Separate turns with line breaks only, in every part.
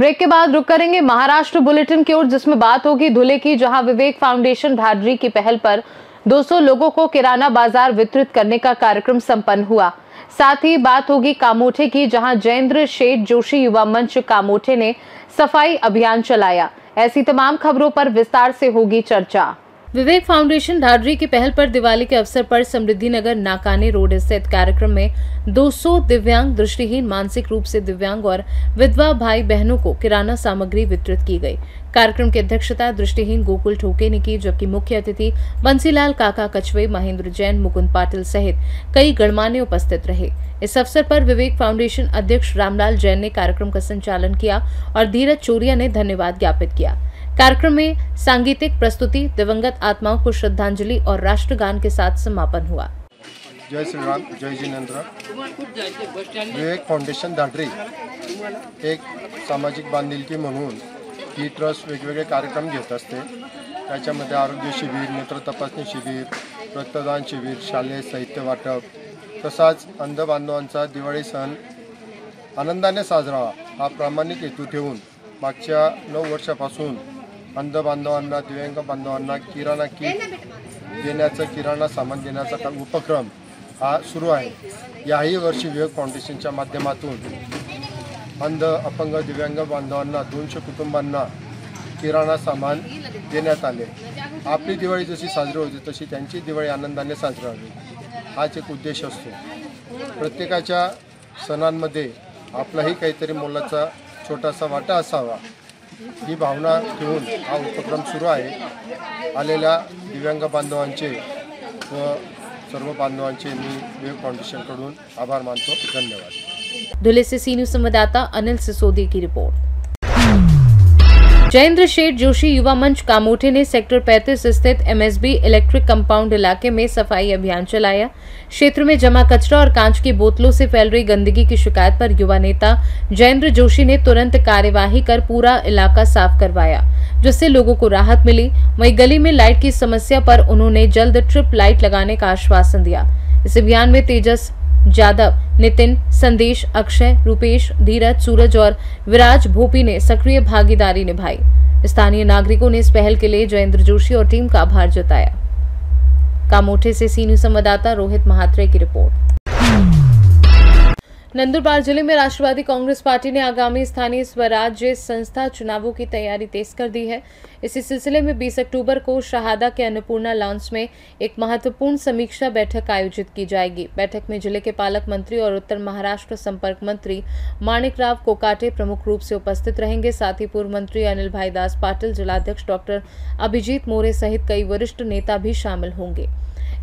Break के बाद रुक करेंगे महाराष्ट्र बुलेटिन की ओर, जिसमें बात होगी धुले की, जहां विवेक फाउंडेशन ढाडरी की पहल पर 200 लोगों को किराना बाजार वितरित करने का कार्यक्रम संपन्न हुआ। साथ ही बात होगी कामोठे की, जहां जयेंद्र शेठ जोशी युवा मंच कामोठे ने सफाई अभियान चलाया। ऐसी तमाम खबरों पर विस्तार से होगी चर्चा। विवेक फाउंडेशन ढाडरी की पहल पर दिवाली के अवसर पर समृद्धि नगर नाकाने रोड स्थित कार्यक्रम में 200 दिव्यांग, दृष्टिहीन, मानसिक रूप से दिव्यांग और विधवा भाई बहनों को किराना सामग्री वितरित की गई। कार्यक्रम की अध्यक्षता दृष्टिहीन गोकुल ठोके ने की, जबकि मुख्य अतिथि बंसीलाल काका कछवे, महेंद्र जैन, मुकुंद पाटिल सहित कई गणमान्य उपस्थित रहे। इस अवसर पर विवेक फाउंडेशन अध्यक्ष रामलाल जैन ने कार्यक्रम का संचालन किया और धीरज चोरिया ने धन्यवाद ज्ञापित किया। कार्यक्रम में सांगीतिक प्रस्तुति, दिवंगत आत्माओं को श्रद्धांजलि और राष्ट्रगान के साथ समापन हुआ।
जय श्री राम, जय जिनेंद्र। विवेक फाउंडेशन ढाडरी एक सामाजिक बांधिलकी म्हणून ही ट्रस्ट वेगवेगळे कार्यक्रम घेत असते। त्याच्यामध्ये आरोग्य शिबिर, नेत्र तपासणी शिबिर, रक्तदान शिबिर, शालेय साहित्य वाटप, तसाच अंध बांधवांचा दिवाळी सण आनंदाने साजरा हा प्रामाणिक हेतू ठेवून मागच्या 9 वर्षापासून अंध बांधवांना, दिव्यांग बांधवांना किराणा किट देण्याचं, किराणा सामान देण्याचा उपक्रम हा सुरू आहे। याही वर्षी विवेक फाउंडेशनच्या माध्यमातून अंध, अपंग, दिव्यांग बांधवांना 200 कुटुंबांना किराणा सामान देण्यात आले। आपली दिवाळी जशी साजरी होते तशी त्यांची दिवाळी आनंदाने साजरी व्हावी हाच एक उद्देश असतो। प्रत्येकाच्या सणांमध्ये आपलाही काहीतरी मोलाचा छोटासा वाटा असावा ही भावना ठेवून हा उपक्रम सुरू आहे। आलेल्या दिव्यांग बांधवांचे व सर्व बांधवांचे मी विवेक फाउंडेशनकडून आभार मानतो। धन्यवाद।
धुले से सी न्यूज संवाददाता अनिल सिसोदिया की रिपोर्ट। जयेंद्र शेठ जोशी युवा मंच कामोठे ने सेक्टर 35 स्थित एमएसबी इलेक्ट्रिक कंपाउंड इलाके में सफाई अभियान चलाया। क्षेत्र में जमा कचरा और कांच की बोतलों से फैल रही गंदगी की शिकायत पर युवा नेता जयेंद्र जोशी ने तुरंत कार्यवाही कर पूरा इलाका साफ करवाया, जिससे लोगों को राहत मिली। वहीं गली में लाइट की समस्या पर उन्होंने जल्द ट्रिप लाइट लगाने का आश्वासन दिया। इस अभियान में तेजस, जादव, नितिन, संदेश, अक्षय, रूपेश, धीरज, सूरज और विराज भोपी ने सक्रिय भागीदारी निभाई। स्थानीय नागरिकों ने इस पहल के लिए जयेंद्र जोशी और टीम का आभार जताया। कामोठे से सी न्यूज संवाददाता रोहित महात्रे की रिपोर्ट। नंदुरबार जिले में राष्ट्रवादी कांग्रेस पार्टी ने आगामी स्थानीय स्वराज्य संस्था चुनावों की तैयारी तेज कर दी है। इसी सिलसिले में 20 अक्टूबर को शहादा के अन्नपूर्णा लॉन्च में एक महत्वपूर्ण समीक्षा बैठक आयोजित की जाएगी। बैठक में जिले के पालक मंत्री और उत्तर महाराष्ट्र संपर्क मंत्री माणिकराव कोकाटे प्रमुख रूप से उपस्थित रहेंगे। साथ ही पूर्व मंत्री अनिल भाई दास पाटिल, जिलाध्यक्ष डॉक्टर अभिजीत मोरे सहित कई वरिष्ठ नेता भी शामिल होंगे।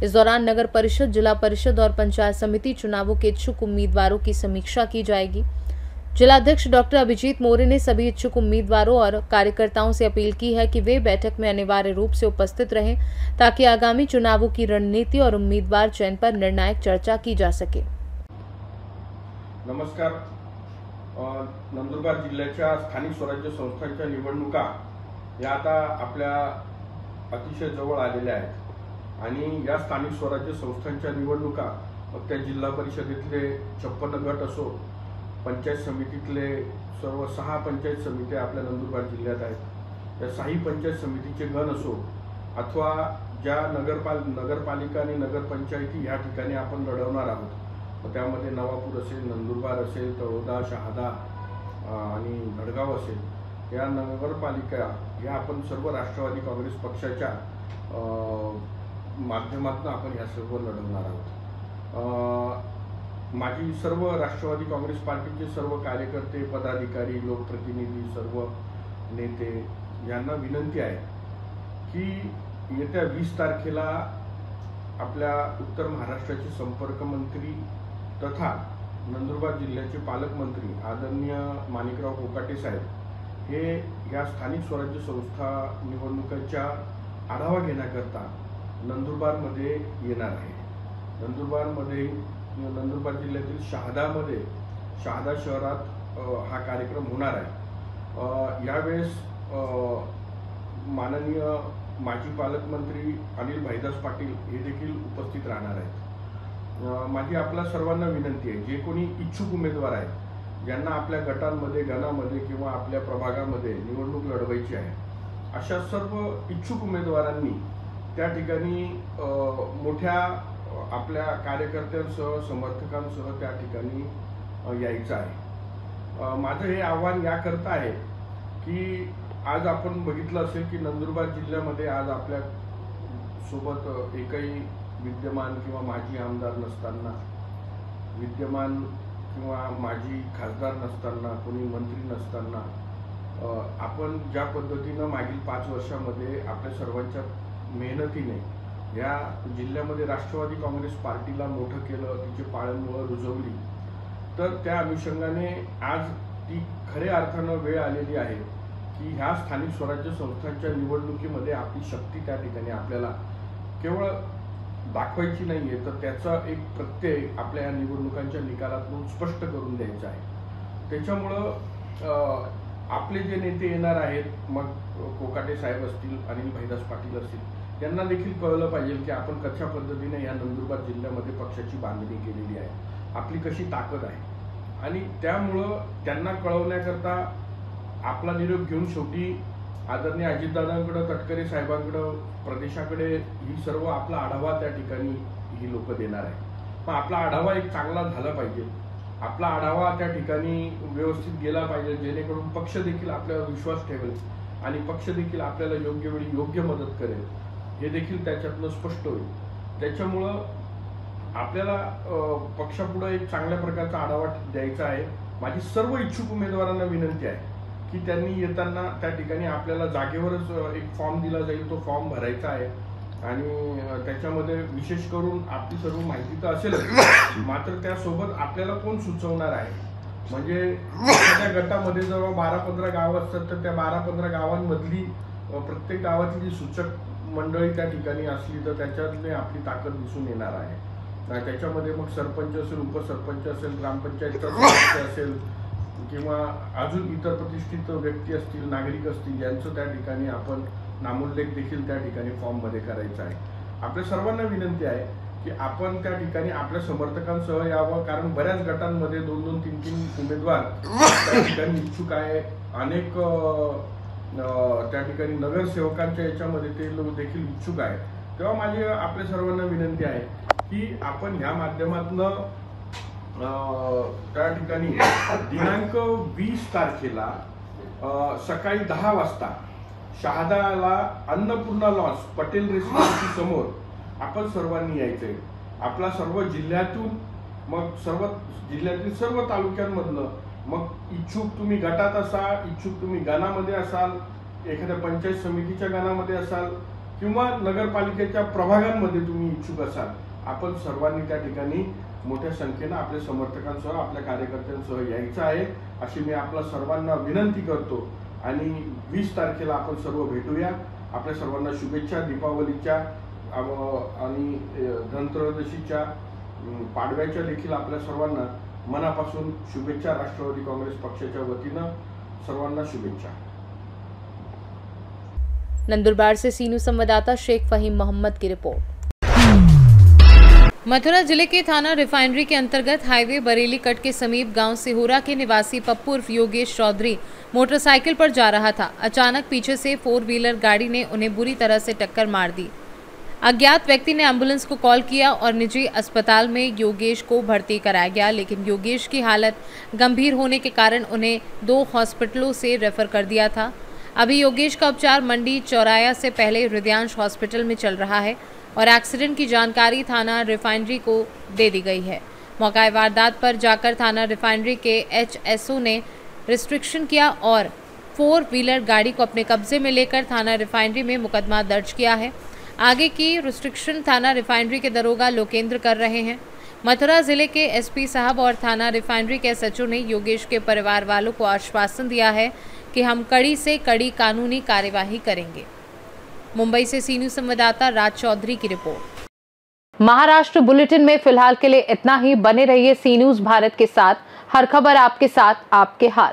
इस दौरान नगर परिषद, जिला परिषद और पंचायत समिति चुनावों के इच्छुक उम्मीदवारों की समीक्षा की जाएगी। जिलाध्यक्ष डॉक्टर अभिजीत मोरे ने सभी इच्छुक उम्मीदवारों और कार्यकर्ताओं से अपील की है कि वे बैठक में अनिवार्य रूप से उपस्थित रहें, ताकि आगामी चुनावों की रणनीति और उम्मीदवार चयन पर निर्णायक चर्चा की जा सके।
नमस्कार। नंदुरबार जिल्ह्याच्या स्थानिक स्वराज्य संस्थांच्या निवडणुका या आता आपल्या अतिशय जवळ आलेल्या आहेत आणि या स्थानिक स्वराज्य संस्थांच्या निवडणुका मग त्या जिल्हा परिषदेतले 56 गट असो, पंचायत समितीतले सर्व 6 पंचायत समित्या आपल्या नंदुरबार जिल्ह्यात आहेत, त्या 6 पंचायत समितीचे गण असो अथवा ज्या नगरपालिका आणि नगरपंचायती या ठिकाणी आपण लढवणार आहोत, मग त्यामध्ये नवापूर असेल, नंदुरबार असेल, तळोदा, शहादा आणि धडगाव असेल, या नगरपालिका या आपण सर्व राष्ट्रवादी काँग्रेस पक्षाच्या माध्यमातून आपण ह्या सर्व लढवणार आहोत। माझी सर्व राष्ट्रवादी काँग्रेस पार्टीचे सर्व कार्यकर्ते, पदाधिकारी, लोकप्रतिनिधी, सर्व नेते यांना विनंती आहे की येत्या 20 तारखेला आपल्या उत्तर महाराष्ट्राचे संपर्क मंत्री तथा नंदुरबार जिल्ह्याचे पालकमंत्री आदरणीय माणिकराव कोकाटे साहेब हे या स्थानिक स्वराज्य संस्था निवडणुकांच्या आढावा घेण्याकरता नंदुरबारमध्ये येणार आहे। नंदुरबार जिल्ह्यातील शहादा शहरात हा कार्यक्रम होणार आहे। यावेळेस माननीय माजी पालकमंत्री अनिल भाईदास पाटील हे देखील उपस्थित राहणार आहेत। माझी आपल्या सर्वांना विनंती आहे, जे कोणी इच्छुक उमेदवार आहेत ज्यांना आपल्या गटांमध्ये, गणामध्ये किंवा आपल्या प्रभागामध्ये निवडणूक लढवायची आहे, अशा सर्व इच्छुक उमेदवारांनी त्या ठिकाणी मोठ्या आपल्या कार्यकर्त्यांसह, समर्थकांसह त्या ठिकाणी यायचं आहे. माझं हे आव्हान याकरता आहे की आज आपण बघितलं असेल की नंदुरबार जिल्ह्यामध्ये आज आपल्या सोबत एकही विद्यमान किंवा माजी आमदार नसताना, विद्यमान किंवा माजी खासदार नसताना, कोणी मंत्री नसताना, आपण ज्या पद्धतीनं मागील 5 वर्षामध्ये आपल्या सर्वांच्या मेहनतीने या जिल्ह्यामध्ये राष्ट्रवादी काँग्रेस पार्टीला मोठं केलं, तिची पाळंमुळं रुजवली, तर त्या अनुषंगाने आज ती खऱ्या अर्थानं वेळ आलेली आहे की ह्या स्थानिक स्वराज्य संस्थांच्या निवडणुकीमध्ये आपली शक्ती त्या ठिकाणी आपल्याला केवळ दाखवायची नाहीये, तर त्याचा एक प्रत्यय आपल्या या निवडणुकांच्या निकालातून स्पष्ट करून द्यायचा आहे. त्याच्यामुळं आपले जे नेते येणार आहेत, मग कोकाटे साहेब असतील, अनिल भाईदास पाटील असतील, यांना देखील कळलं पाहिजे की आपण कशा पद्धतीने या नंदुरबार जिल्ह्यामध्ये पक्षाची बांधणी केलेली आहे, आपली कशी ताकद आहे. आणि त्यामुळं त्यांना कळवण्याकरता आपला निरोप घेऊन शेवटी आदरणीय अजितदादांकडे, तटकरे साहेबांकडे, प्रदेशाकडे ही सर्व आपला आढावा त्या ठिकाणी ही लोक देणार आहे. पण आपला आढावा एक चांगला झाला पाहिजे, आपला आढावा त्या ठिकाणी व्यवस्थित गेला पाहिजे, जेणेकरून पक्ष देखील आपल्यावर विश्वास ठेवेल आणि पक्ष देखील आपल्याला योग्य वेळी योग्य मदत करेल, हे देखील त्याच्यातनं स्पष्ट होईल. त्याच्यामुळं आपल्याला पक्षापुढे एक चांगल्या प्रकारचा आढावा द्यायचा आहे. माझी सर्व इच्छुक उमेदवारांना विनंती आहे की त्यांनी येताना त्या ठिकाणी आपल्याला जागेवरच एक फॉर्म दिला जाईल, तो फॉर्म भरायचा आहे आणि त्याच्यामध्ये विशेष करून आपली सर्व माहिती तर असेलच, मात्र त्यासोबत आपल्याला कोण सुचवणार आहे. म्हणजे एखाद्या गटामध्ये जेव्हा 12-15 गावं असतात, तर त्या 12-15 गावांमधली प्रत्येक गावाची जी सूचक मंडळी त्या ठिकाणी असली तर त्याच्यातली आपली ताकद दिसून येणार आहे. त्याच्यामध्ये मग सरपंच असेल, उपसरपंच असेल, ग्रामपंचायतचा सदस्य असेल किंवा अजून इतर प्रतिष्ठित व्यक्ती असतील, नागरिक असतील, यांचं त्या ठिकाणी आपण नामोल्लेख देखील त्या ठिकाणी फॉर्ममध्ये करायचा आहे. आपल्या सर्वांना विनंती आहे की आपण त्या ठिकाणी आपल्या समर्थकांसह यावं, कारण बऱ्याच गटांमध्ये 2-2, 3-3 उमेदवार त्या ठिकाणी इच्छुक आहे. अनेक त्या ठिकाणी नगरसेवकांच्या याच्यामध्ये ते लोक देखील इच्छुक आहेत. तेव्हा माझी आपल्या सर्वांना विनंती आहे की आपण ह्या माध्यमातून त्या ठिकाणी दिनांक 20 तारखेला सकाळी 10 वाजता शहादाला अन्नपूर्णा लॉन्स पटेल रेसिडेन्सी समोर आपण सर्वांनी यायचंय. आपला सर्व जिल्ह्यातून, मग सर्व जिल्ह्यातील सर्व तालुक्यांमधलं, मग इच्छुक तुम्ही गटात असाल, इच्छुक तुम्ही गणामध्ये असाल, एखाद्या पंचायत समितीच्या गणामध्ये असाल किंवा नगरपालिकेच्या प्रभागांमध्ये तुम्ही इच्छुक असाल, आपण सर्वांनी त्या ठिकाणी मोठ्या संख्येनं आपल्या समर्थकांसह, आपल्या कार्यकर्त्यांसह यायचं आहे, अशी मी आपल्या सर्वांना विनंती करतो. आणि 20 तारखेला आपण सर्व भेटूया. आपल्या सर्वांना शुभेच्छा. दीपावलीच्या आणि धनत्रयोदशीच्या, पाडव्याच्या देखील आपल्या सर्वांना मनापासून शुभेच्छा. राष्ट्रवादी काँग्रेस पक्षाच्या वतीनं सर्वांना शुभेच्छा.
नंदुरबार से सीनू संवाददाता शेख फहीम मोहम्मद की रिपोर्ट। मथुरा जिले के थाना रिफाइनरी के अंतर्गत हाईवे बरेली कट के समीप गांव सिहोरा के निवासी पप्पू उर्फ योगेश चौधरी मोटरसाइकिल पर जा रहा था। अचानक पीछे से 4 व्हीलर गाड़ी ने उन्हें बुरी तरह से टक्कर मार दी। अज्ञात व्यक्ति ने एम्बुलेंस को कॉल किया और निजी अस्पताल में योगेश को भर्ती कराया गया, लेकिन योगेश की हालत गंभीर होने के कारण उन्हें 2 हॉस्पिटलों से रेफर कर दिया था। अभी योगेश का उपचार मंडी चौराया से पहले हृदयांश हॉस्पिटल में चल रहा है और एक्सीडेंट की जानकारी थाना रिफाइनरी को दे दी गई है। मौका वारदात पर जाकर थाना रिफाइनरी के HSO ने रिस्ट्रिक्शन किया और 4 व्हीलर गाड़ी को अपने कब्जे में लेकर थाना रिफाइनरी में मुकदमा दर्ज किया है। आगे की रिस्ट्रिक्शन थाना रिफाइनरी के दरोगा लोकेंद्र कर रहे हैं। मथुरा जिले के SP साहब और थाना रिफाइनरी के SHO ने योगेश के परिवार वालों को आश्वासन दिया है कि हम कड़ी से कड़ी कानूनी कार्यवाही करेंगे। मुंबई से सीनू संवाददाता राज चौधरी की रिपोर्ट। महाराष्ट्र बुलेटिन में फिलहाल के लिए इतना ही। बने रहिए सी न्यूज़ भारत के साथ। हर खबर आपके साथ, आपके हाथ।